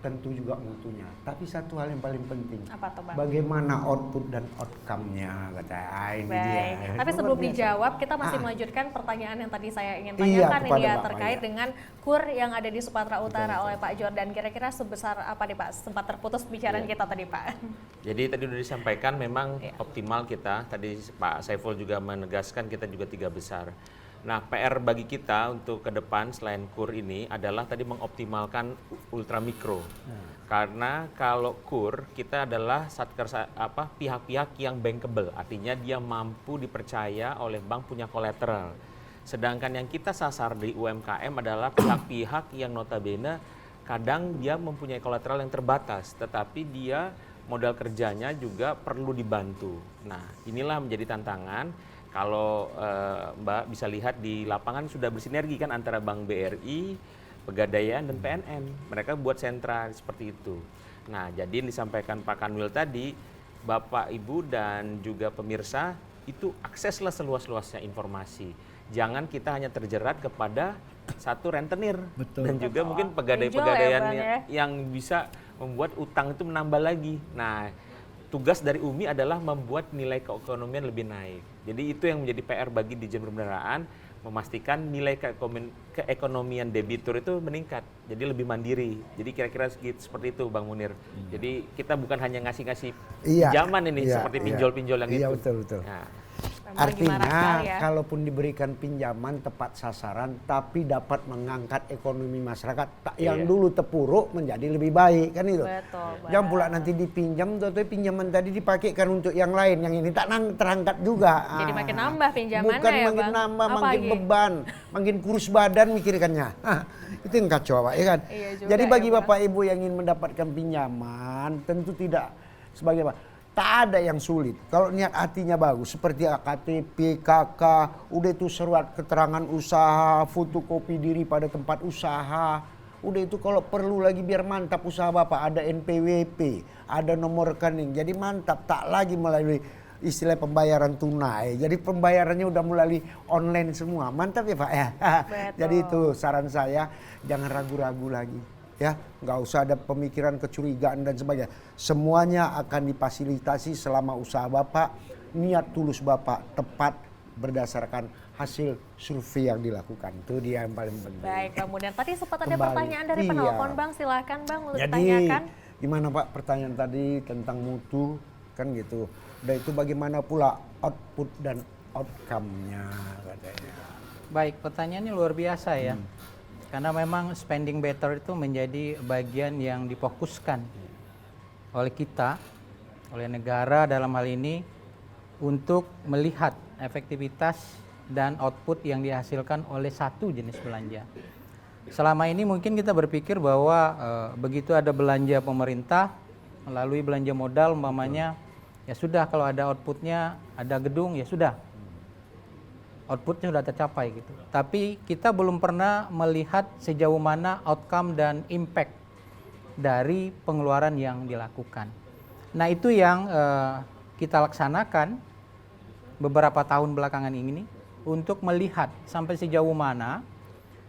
tentu juga mutunya. Tapi satu hal yang paling penting, Apa tuh Bang? bagaimana output dan outcome-nya katanya. Ini Baik. dia. Tapi Luar sebelum biasa. dijawab, kita masih melanjutkan pertanyaan yang tadi saya ingin Iya, tanyakan ini kepada ya, Bapak, terkait ya. dengan KUR yang ada di Sumatera Utara oleh Pak Jordan. Kira-kira sebesar apa nih Pak? Sempat terputus pembicaraan kita tadi Pak. Jadi tadi sudah disampaikan memang optimal kita. Tadi Pak Saiful juga menegaskan kita juga 3 besar. Nah, PR bagi kita untuk ke depan selain KUR ini adalah tadi mengoptimalkan ultramikro. Karena kalau KUR kita adalah pihak-pihak yang bankable, artinya dia mampu dipercaya oleh bank, punya kolateral. Sedangkan yang kita sasar di UMKM adalah pihak-pihak yang notabene kadang dia mempunyai kolateral yang terbatas, tetapi dia modal kerjanya juga perlu dibantu. Nah, inilah menjadi tantangan. Kalau Mbak bisa lihat di lapangan sudah bersinergi kan antara Bank BRI, Pegadaian dan PNM. Mereka buat sentra seperti itu. Nah, jadi yang disampaikan Pak Kanwil tadi, Bapak, Ibu dan juga pemirsa itu akseslah seluas-luasnya informasi. Jangan kita hanya terjerat kepada satu rentenir. Betul. Dan juga mungkin Pinjol pegadai-pegadaian ya, Bang, ya. yang bisa membuat utang itu menambah lagi. Nah, tugas dari UMI adalah membuat nilai keekonomian lebih naik. Jadi itu yang menjadi PR bagi Ditjen Perbendaharaan, memastikan nilai keekonomian debitur itu meningkat, jadi lebih mandiri. Jadi kira-kira seperti itu, Bang Munir. Jadi kita bukan hanya ngasih-ngasih pinjaman ini seperti pinjol-pinjol yang itu. Iya, betul. Nah, Memang gimana Artinya sekali ya. kalaupun diberikan pinjaman tepat sasaran tapi dapat mengangkat ekonomi masyarakat yang dulu terpuruk menjadi lebih baik kan itu. Betul, Jangan pula nanti dipinjam tapi pinjaman tadi dipakaikan untuk yang lain, yang ini tak terangkat juga. Jadi makin nambah pinjamannya Bukan ya, makin Bang? nambah, Apa makin lagi? beban, makin kurus badan mikirkannya. Itu yang kacau Pak, ya kan? Iya juga Jadi bagi ya, Bang. Bapak Ibu yang ingin mendapatkan pinjaman tentu tidak sebagai apa? Tak ada yang sulit. Kalau niat hatinya bagus, seperti KTP, KK, udah itu surat keterangan usaha, fotokopi diri pada tempat usaha. Udah itu kalau perlu lagi biar mantap usaha Bapak, ada NPWP, ada nomor rekening. Jadi mantap, tak lagi melalui istilah pembayaran tunai. Jadi pembayarannya udah melalui online semua. Mantap ya Pak ya. Jadi itu saran saya, jangan ragu-ragu lagi. Ya, nggak usah ada pemikiran kecurigaan dan sebagainya. Semuanya akan difasilitasi selama usaha Bapak, niat tulus Bapak tepat berdasarkan hasil survei yang dilakukan. Itu dia yang paling penting. Baik, Bang Munir. Tadi sempat ada Kembali. pertanyaan dari Iya. penelpon, Bang. Silakan, Bang, untuk Jadi ditanyakan. gimana Pak pertanyaan tadi tentang mutu kan gitu. Dan itu bagaimana pula output dan outcome-nya katanya. Baik, pertanyaannya luar biasa ya. Karena memang spending better itu menjadi bagian yang difokuskan oleh kita, oleh negara dalam hal ini untuk melihat efektivitas dan output yang dihasilkan oleh satu jenis belanja. Selama ini mungkin kita berpikir bahwa begitu ada belanja pemerintah melalui belanja modal umpamanya, ya sudah kalau ada outputnya, ada gedung ya sudah. Outputnya sudah tercapai gitu. Tapi kita belum pernah melihat sejauh mana outcome dan impact dari pengeluaran yang dilakukan. Nah itu yang kita laksanakan beberapa tahun belakangan ini untuk melihat sampai sejauh mana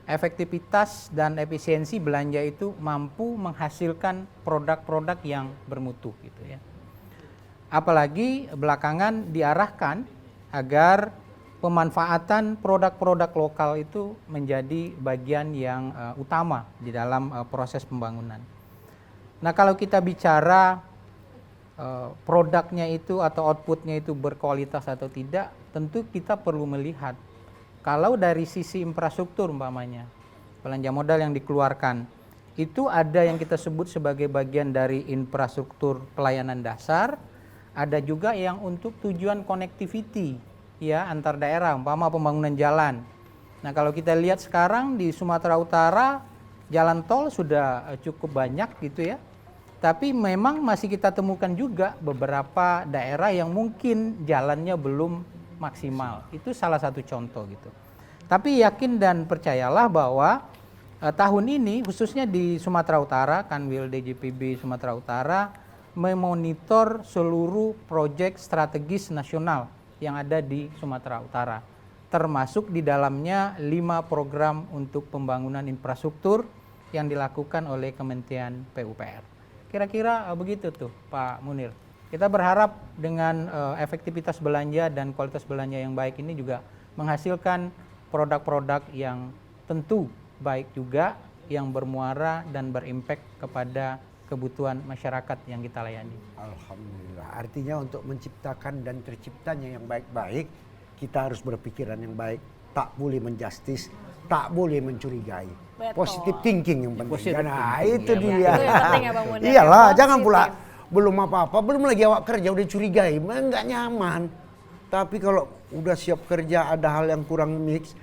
efektivitas dan efisiensi belanja itu mampu menghasilkan produk-produk yang bermutu gitu ya. Apalagi belakangan diarahkan agar pemanfaatan produk-produk lokal itu menjadi bagian yang utama di dalam proses pembangunan. Nah kalau kita bicara produknya itu atau outputnya itu berkualitas atau tidak, tentu kita perlu melihat kalau dari sisi infrastruktur umpamanya, belanja modal yang dikeluarkan, itu ada yang kita sebut sebagai bagian dari infrastruktur pelayanan dasar, ada juga yang untuk tujuan connectivity, ya antar daerah, umpama pembangunan jalan. Nah kalau kita lihat sekarang di Sumatera Utara jalan tol sudah cukup banyak gitu ya. Tapi memang masih kita temukan juga beberapa daerah yang mungkin jalannya belum maksimal. Itu salah satu contoh gitu. Tapi yakin dan percayalah bahwa tahun ini khususnya di Sumatera Utara, Kanwil DJPB Sumatera Utara memonitor seluruh proyek strategis nasional yang ada di Sumatera Utara, termasuk di dalamnya 5 program untuk pembangunan infrastruktur yang dilakukan oleh Kementerian PUPR. Kira-kira begitu tuh Pak Munir. Kita berharap dengan efektivitas belanja dan kualitas belanja yang baik ini juga menghasilkan produk-produk yang tentu baik juga, yang bermuara dan berimpact kepada kebutuhan masyarakat yang kita layani. Alhamdulillah. Artinya untuk menciptakan dan terciptanya yang baik-baik, kita harus berpikiran yang baik. Tak boleh menjustis, tak boleh mencurigai. Betul. Positive thinking yang penting. Positive Nah, thinking, itu ya, dia. Itu yang penting ya, Bang Munir. Iyalah, Positif. jangan pula belum apa-apa, belum lagi awak kerja udah curigai, enggak nyaman. Tapi kalau udah siap kerja ada hal yang kurang mix,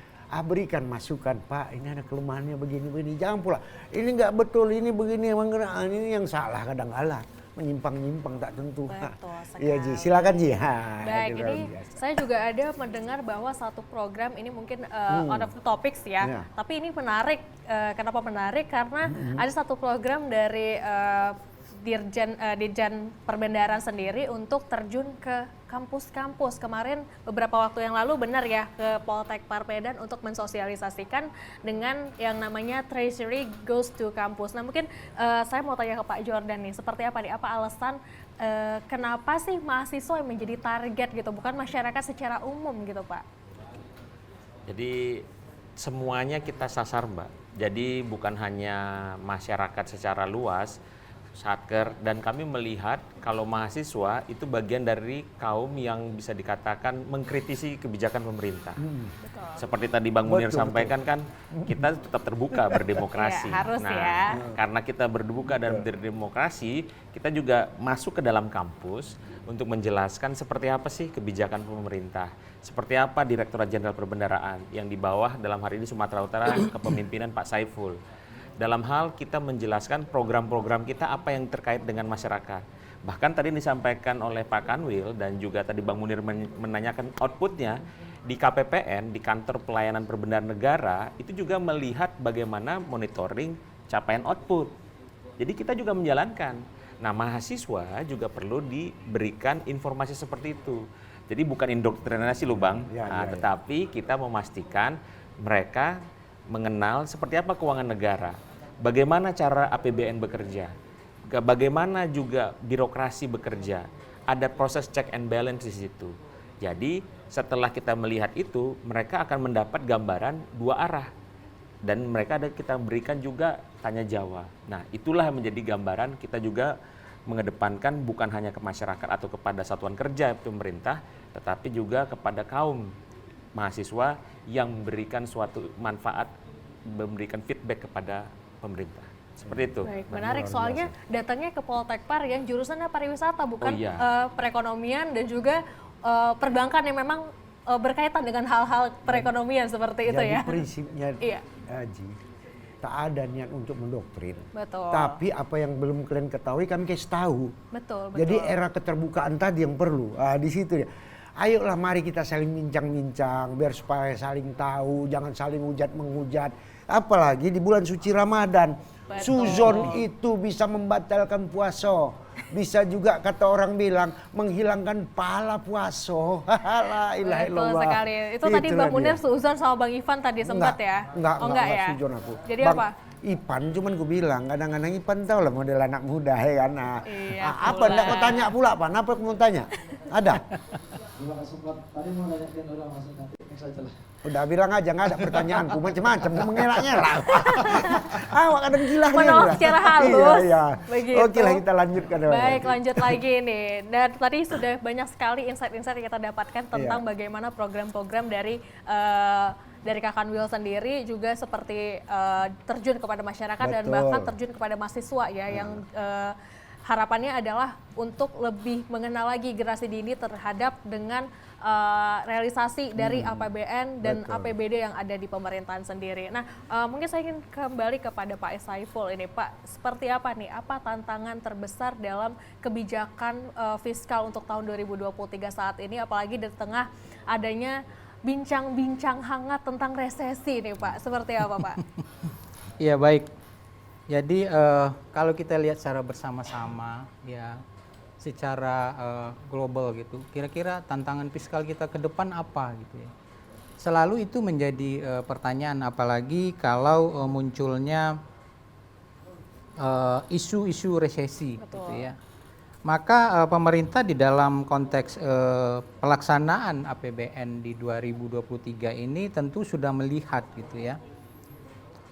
berikan masukan, Pak, ini ada kelemahannya begini-begini. Jangan pula, ini nggak betul, ini begini, ini yang salah kadang-kala. Menyimpang-nyimpang tak tentu. Betul Iya Ji, sekali. silakan Ji. Baik, itu ini luar biasa. saya juga ada mendengar bahwa satu program ini mungkin out of the topics ya, Ya. tapi ini menarik. Kenapa menarik? Karena ada satu program dari Dirjen Perbendaharaan sendiri untuk terjun ke kampus-kampus. Kemarin beberapa waktu yang lalu benar ya ke Poltek Parmedan untuk mensosialisasikan dengan yang namanya Treasury Goes to Campus. Nah mungkin saya mau tanya ke Pak Jordan nih, seperti apa nih? Apa alasan kenapa sih mahasiswa yang menjadi target gitu, bukan masyarakat secara umum gitu Pak? Jadi semuanya kita sasar Mbak. Jadi bukan hanya masyarakat secara luas, Satker, dan kami melihat kalau mahasiswa itu bagian dari kaum yang bisa dikatakan mengkritisi kebijakan pemerintah. Seperti tadi Bang Munir sampaikan kan, kita tetap terbuka berdemokrasi. Ya, harus ya. Karena kita berbuka dan berdemokrasi, kita juga masuk ke dalam kampus untuk menjelaskan seperti apa sih kebijakan pemerintah, seperti apa Direktorat Jenderal Perbendaharaan yang di bawah dalam hari ini Sumatera Utara kepemimpinan Pak Saiful. Dalam hal kita menjelaskan program-program kita apa yang terkait dengan masyarakat. Bahkan tadi disampaikan oleh Pak Kanwil dan juga tadi Bang Munir menanyakan outputnya di KPPN, di Kantor Pelayanan Perbendaharaan Negara, itu juga melihat bagaimana monitoring capaian output. Jadi kita juga menjalankan. Nah mahasiswa juga perlu diberikan informasi seperti itu. Jadi bukan indoktrinasi loh Bang, tetapi kita memastikan mereka mengenal seperti apa keuangan negara, bagaimana cara APBN bekerja, bagaimana juga birokrasi bekerja, ada proses check and balance di situ. Jadi setelah kita melihat itu, mereka akan mendapat gambaran dua arah dan kita berikan juga tanya jawab. Nah itulah yang menjadi gambaran kita juga mengedepankan bukan hanya ke masyarakat atau kepada satuan kerja pemerintah, tetapi juga kepada kaum mahasiswa yang memberikan suatu manfaat, memberikan feedback kepada pemerintah. Seperti itu. Baik, menarik soalnya datangnya ke Poltek Par yang jurusannya pariwisata bukan perekonomian dan juga perbankan yang memang berkaitan dengan hal-hal perekonomian seperti itu ya. Jadi prinsipnya Ji, tak ada niat untuk mendoktrin. Betul. Tapi apa yang belum kalian ketahui kami kasih tahu. Betul. Jadi era keterbukaan tadi yang perlu. Di situ ya. Ayolah mari kita saling bincang-bincang biar supaya saling tahu, jangan saling hujat-menghujat. Apalagi di bulan suci Ramadan. Betul. Suzon itu bisa membatalkan puasa. Bisa juga kata orang bilang menghilangkan pahala puasa. La ilaha illallah. Betul sekali. Itu tadi Bang Munir suzon sama Bang Ivan tadi sempat ya? Enggak ya? suzon aku. Jadi Bang, apa? Ipan cuman gue bilang kadang-kadang Ipan tahu lah model anak muda ya kan. Apa pula. enggak kau tanya pula Pak? Apa aku mau tanya? Ada? Terima kasih Pak. Tadi mau nanyain orang masuk nanti saja lah. Udah bilang aja nggak ada pertanyaanku macam-macam mengelaknya lah. Awak kadang gilanya. Menolak secara halus. Iya. Begitu. Oke lah kita lanjutkan. Baik, lanjut lagi nih. Dan tadi sudah banyak sekali insight-insight yang kita dapatkan tentang bagaimana program-program dari Kak Kanwil sendiri juga seperti terjun kepada masyarakat dan bahkan terjun kepada mahasiswa ya yang harapannya adalah untuk lebih mengenal lagi generasi dini terhadap dengan realisasi dari APBN dan APBD yang ada di pemerintahan sendiri. Nah, mungkin saya ingin kembali kepada Pak Saiful ini, Pak. Seperti apa nih? Apa tantangan terbesar dalam kebijakan fiskal untuk tahun 2023 saat ini, apalagi di tengah adanya bincang-bincang hangat tentang resesi nih, Pak? Seperti apa, Pak? Iya, baik. Jadi kalau kita lihat secara bersama-sama ya secara global gitu, kira-kira tantangan fiskal kita ke depan apa gitu ya. Selalu itu menjadi pertanyaan, apalagi kalau munculnya isu-isu resesi. Betul. Gitu ya. Maka pemerintah di dalam konteks pelaksanaan APBN di 2023 ini tentu sudah melihat gitu ya,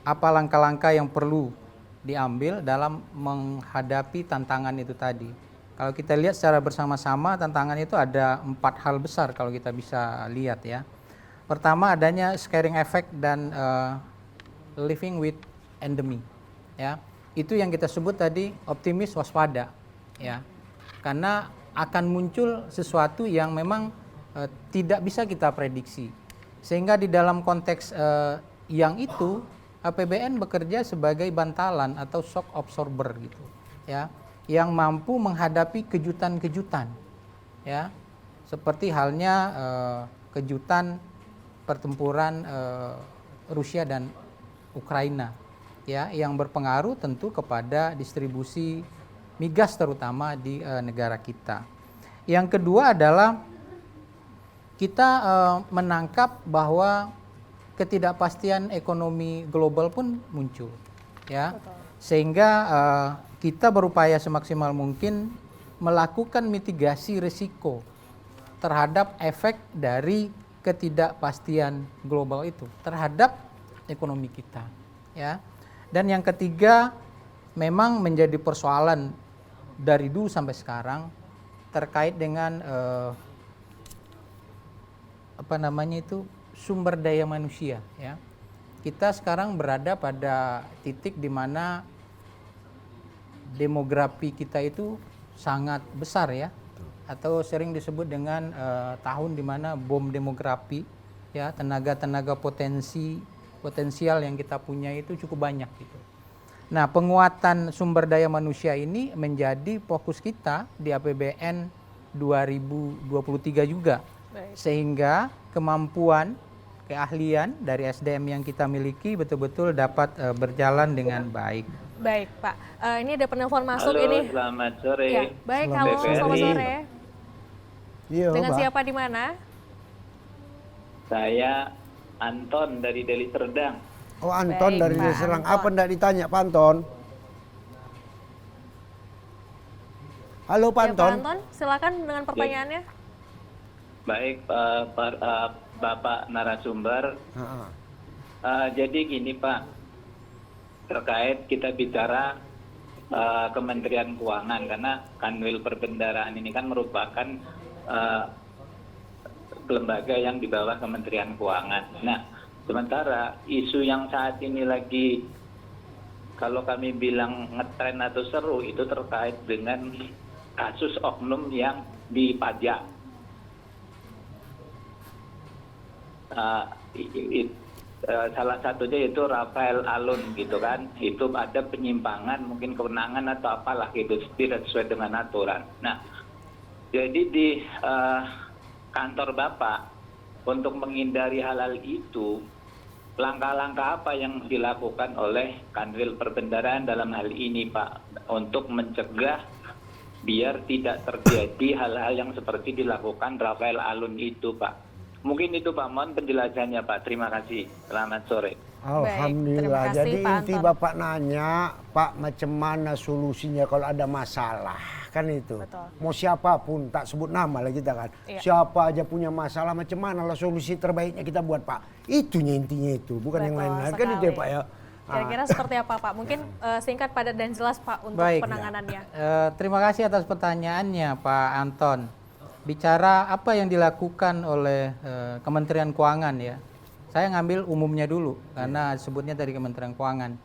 apa langkah-langkah yang perlu diambil dalam menghadapi tantangan itu tadi. Kalau kita lihat secara bersama-sama, tantangan itu ada 4 hal besar kalau kita bisa lihat ya. Pertama adanya scaring effect dan living with endemi ya. Itu yang kita sebut tadi optimis waspada ya. Karena akan muncul sesuatu yang memang tidak bisa kita prediksi Sehingga di dalam konteks yang itu APBN bekerja sebagai bantalan atau shock absorber gitu, ya, yang mampu menghadapi kejutan-kejutan, ya, seperti halnya kejutan pertempuran Rusia dan Ukraina, ya, yang berpengaruh tentu kepada distribusi migas terutama di negara kita. Yang kedua adalah kita menangkap bahwa ketidakpastian ekonomi global pun muncul, ya. Sehingga kita berupaya semaksimal mungkin melakukan mitigasi risiko terhadap efek dari ketidakpastian global itu terhadap ekonomi kita, ya. Dan yang ketiga memang menjadi persoalan dari dulu sampai sekarang terkait dengan sumber daya manusia, ya. Kita sekarang berada pada titik di mana demografi kita itu sangat besar, ya, atau sering disebut dengan tahun di mana bom demografi, ya, tenaga potensial yang kita punya itu cukup banyak gitu. Nah, penguatan sumber daya manusia ini menjadi fokus kita di APBN 2023 juga. Baik. Sehingga kemampuan, keahlian dari SDM yang kita miliki betul-betul dapat berjalan dengan baik. Baik, Pak. Ini ada penelpon masuk Halo, ini. selamat sore. Ya, baik, halo, Selamat selamat sore. sore. Iya, Dengan Pak. siapa di mana? Saya Anton dari Deli Serdang. Oh, Anton Baik, dari Pak Deli Serdang. Anton. Apa ndak ditanya, Pak Anton? Halo, Pak Ya, Pak Anton. Anton, silakan dengan pertanyaannya. Baik, Bapak narasumber. Ha-ha. Jadi gini Pak, terkait kita bicara Kementerian Keuangan, karena Kanwil Perbendaharaan ini kan merupakan lembaga yang di bawah Kementerian Keuangan. Nah, sementara isu yang saat ini lagi, kalau kami bilang ngetren atau seru, itu terkait dengan kasus oknum yang dipajak. Salah satunya itu Rafael Alun gitu kan, itu ada penyimpangan mungkin kewenangan atau apalah gitu, tidak sesuai dengan aturan. Nah, jadi di kantor Bapak untuk menghindari hal-hal itu, langkah-langkah apa yang dilakukan oleh Kanwil Perbendaharaan dalam hal ini Pak, untuk mencegah biar tidak terjadi hal-hal yang seperti dilakukan Rafael Alun itu Pak. Mungkin itu Pak, mohon penjelasannya Pak. Terima kasih. Selamat sore. Alhamdulillah. terima kasih, Jadi Pak inti Anton. Bapak nanya, Pak, macam mana solusinya kalau ada masalah? Kan itu. Betul. Mau siapapun, tak sebut nama lah kita kan. Iya. Siapa aja punya masalah, macam mana lah solusi terbaiknya kita buat Pak. Itunya intinya itu, bukan yang Betul lain-lain. Kan itu ya Pak ya. Kira-kira seperti apa Pak? Mungkin singkat, padat, dan jelas Pak untuk Baik. penanganannya. Terima kasih atas pertanyaannya Pak Anton. Bicara apa yang dilakukan oleh Kementerian Keuangan, ya. Saya ngambil umumnya dulu karena sebutnya dari Kementerian Keuangan.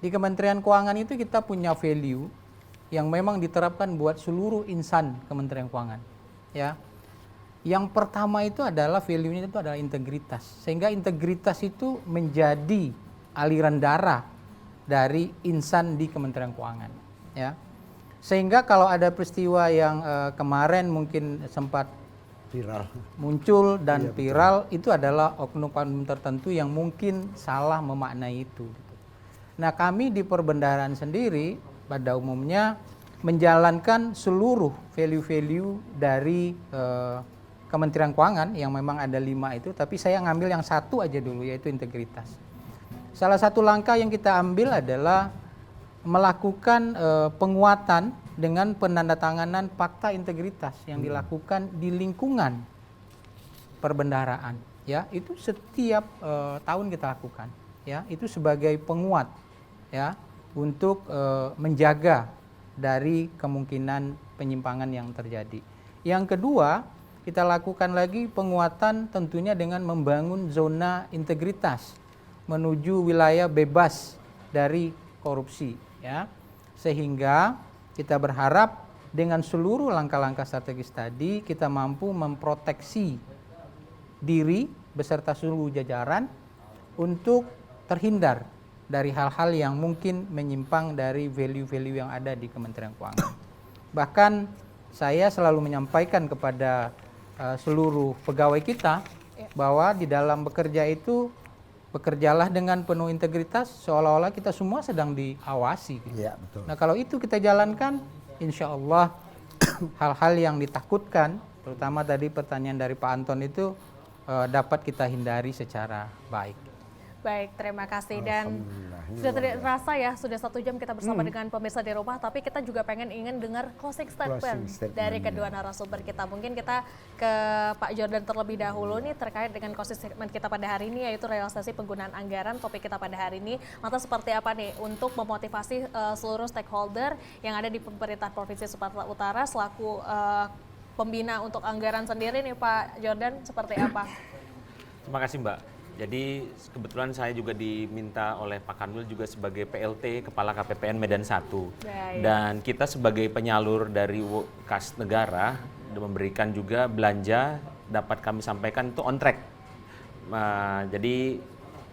Di Kementerian Keuangan itu kita punya value yang memang diterapkan buat seluruh insan Kementerian Keuangan, ya. Yang pertama itu adalah value-nya itu adalah integritas. Sehingga integritas itu menjadi aliran darah dari insan di Kementerian Keuangan, ya. Sehingga kalau ada peristiwa yang kemarin mungkin sempat Viral. muncul dan viral, itu adalah oknum-oknum tertentu yang mungkin salah memaknai itu. Nah, kami di perbendaharaan sendiri pada umumnya menjalankan seluruh value-value dari Kementerian Keuangan yang memang ada 5 itu, tapi saya ngambil yang satu aja dulu, yaitu integritas. Salah satu langkah yang kita ambil adalah melakukan penguatan dengan penandatanganan fakta integritas yang dilakukan di lingkungan perbendaharaan, ya. Itu setiap tahun kita lakukan, ya. Itu sebagai penguat, ya, untuk menjaga dari kemungkinan penyimpangan yang terjadi. Yang kedua, kita lakukan lagi penguatan tentunya dengan membangun zona integritas menuju wilayah bebas dari korupsi, ya. Sehingga kita berharap dengan seluruh langkah-langkah strategis tadi kita mampu memproteksi diri beserta seluruh jajaran untuk terhindar dari hal-hal yang mungkin menyimpang dari value-value yang ada di Kementerian Keuangan. Bahkan saya selalu menyampaikan kepada seluruh pegawai kita bahwa di dalam bekerja itu bekerjalah dengan penuh integritas, seolah-olah kita semua sedang diawasi. Gitu. Iya, betul. Nah kalau itu kita jalankan, insya Allah hal-hal yang ditakutkan, terutama tadi pertanyaan dari Pak Anton itu dapat kita hindari secara baik. Baik, terima kasih. Dan sudah terasa ya, sudah 1 jam kita bersama dengan pemirsa di rumah, tapi kita juga ingin dengar closing statement dari kedua narasumber kita. Mungkin kita ke Pak Jordan terlebih dahulu nih terkait dengan closing statement kita pada hari ini, yaitu realisasi penggunaan anggaran, topik kita pada hari ini. Lantas seperti apa nih untuk memotivasi seluruh stakeholder yang ada di pemerintah Provinsi Sumatera Utara selaku pembina untuk anggaran sendiri nih Pak Jordan, seperti apa? Terima kasih Mbak. Jadi kebetulan saya juga diminta oleh Pak Kanwil juga sebagai PLT Kepala KPPN Medan 1. Dan kita sebagai penyalur dari kas negara memberikan juga belanja dapat kami sampaikan itu on track. Jadi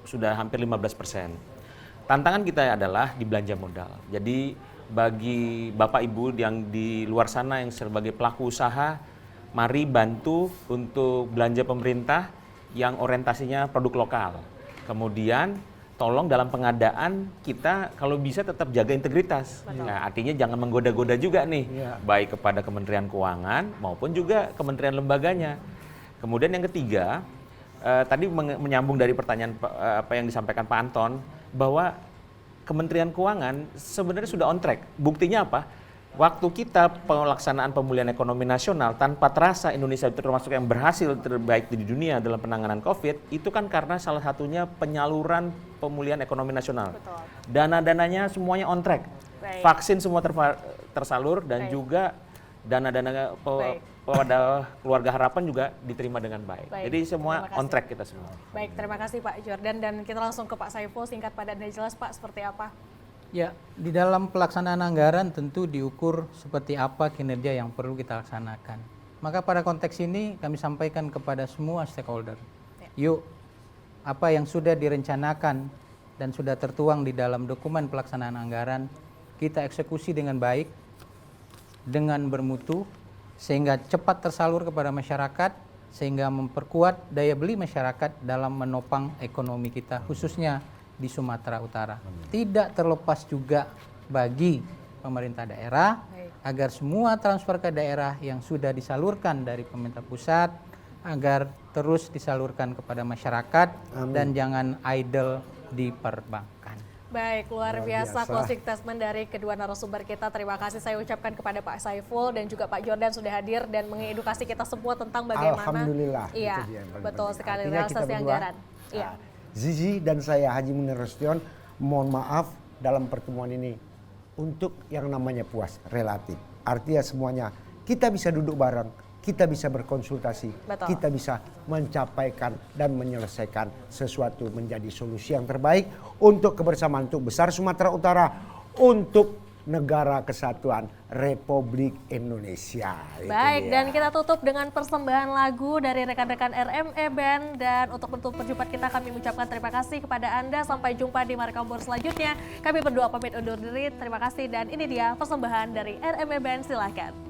sudah hampir 15%. Tantangan kita adalah di belanja modal. Jadi bagi Bapak Ibu yang di luar sana yang sebagai pelaku usaha, mari bantu untuk belanja pemerintah yang orientasinya produk lokal. Kemudian tolong dalam pengadaan kita kalau bisa tetap jaga integritas. Nah, artinya jangan menggoda-goda juga nih, baik kepada Kementerian Keuangan maupun juga kementerian lembaganya. Kemudian yang ketiga, tadi menyambung dari pertanyaan apa yang disampaikan Pak Anton, bahwa Kementerian Keuangan sebenarnya sudah on track. Buktinya apa? Waktu kita pelaksanaan pemulihan ekonomi nasional tanpa terasa Indonesia itu termasuk yang berhasil terbaik di dunia dalam penanganan COVID, itu kan karena salah satunya penyaluran pemulihan ekonomi nasional. Dana-dananya semuanya on track. Vaksin semua tersalur dan juga dana-dana pada keluarga harapan juga diterima dengan baik. Jadi semua on track kita semua. Baik, terima kasih Pak Jordan, dan kita langsung ke Pak Saiful, singkat padat dan jelas Pak, seperti apa? Ya, di dalam pelaksanaan anggaran tentu diukur seperti apa kinerja yang perlu kita laksanakan. Maka pada konteks ini kami sampaikan kepada semua stakeholder, yuk apa yang sudah direncanakan dan sudah tertuang di dalam dokumen pelaksanaan anggaran, kita eksekusi dengan baik, dengan bermutu, sehingga cepat tersalur kepada masyarakat, sehingga memperkuat daya beli masyarakat dalam menopang ekonomi kita, khususnya di Sumatera Utara. Tidak terlepas juga bagi pemerintah daerah agar semua transfer ke daerah yang sudah disalurkan dari pemerintah pusat agar terus disalurkan kepada masyarakat. Dan jangan idle di perbankan. Baik, luar biasa closing statement dari kedua narasumber kita. Terima kasih saya ucapkan kepada Pak Saiful dan juga Pak Jordan sudah hadir dan mengedukasi kita semua tentang bagaimana. Alhamdulillah. Iya, betul sekali, realisasi anggaran. Iya. Zizi dan saya Haji Munir Rustion, mohon maaf dalam pertemuan ini untuk yang namanya puas relatif. Artinya semuanya kita bisa duduk bareng, kita bisa berkonsultasi, kita bisa mencapaikan dan menyelesaikan sesuatu menjadi solusi yang terbaik untuk kebersamaan, untuk besar Sumatera Utara, untuk Negara Kesatuan Republik Indonesia. Baik, dan kita tutup dengan persembahan lagu dari rekan-rekan RME Band. Dan untuk menutup perjumpaan kita, kami mengucapkan terima kasih kepada Anda. Sampai jumpa di Markabur selanjutnya. Kami berdua pamit undur diri. Terima kasih, dan ini dia persembahan dari RME Band. Silakan.